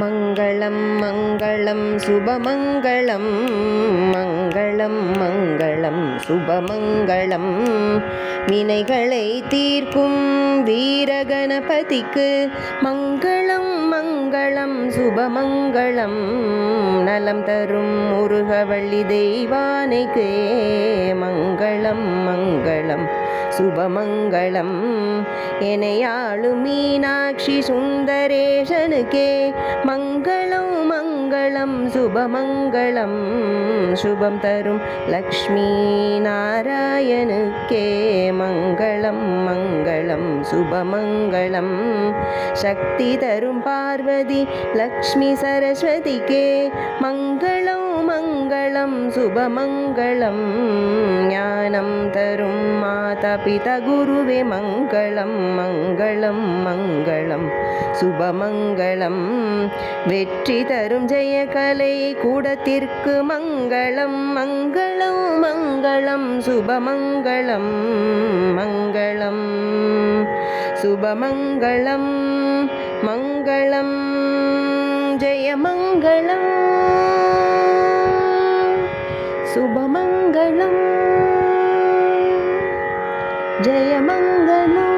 மங்களம் மங்களம் சுபமங்களம் மங்களம் மங்களம் சுபமங்களம் வினைகளை தீர்க்கும் வீரகணபதிக்கு மங்களம் மங்களம் சுபமங்களம் நலம் தரும் முருகவள்ளி தெய்வானைக்கு மங்களம் மங்களம் சுபமங்களம் எனையாளும் மீனாட்சி சுந்தரேசனுக்கே மங்களம் மங்களம் சுபமங்களம் சுபம் தரும் லக்ஷ்மி நாராயணுக்கே மங்களம் மங்களம் சுபமங்களம் சக்தி தரும் பார்வதி லக்ஷ்மி சரஸ்வதிக்கே மங்களம் மங்களம் சுபமங்களம் ஞானம் தரும் மாதா பிதா குருவே மங்களம் மங்களம் மங்களம் சுபமங்களம் வெற்றி தரும் ஜெயகலை கூடத்திற்கு மங்களம் மங்களம் மங்களம் சுபமங்களம் மங்களம் சுபமங்களம் மங்களம் ஜெயமங்களம் சுபமங்களம் ஜெயமங்களம்.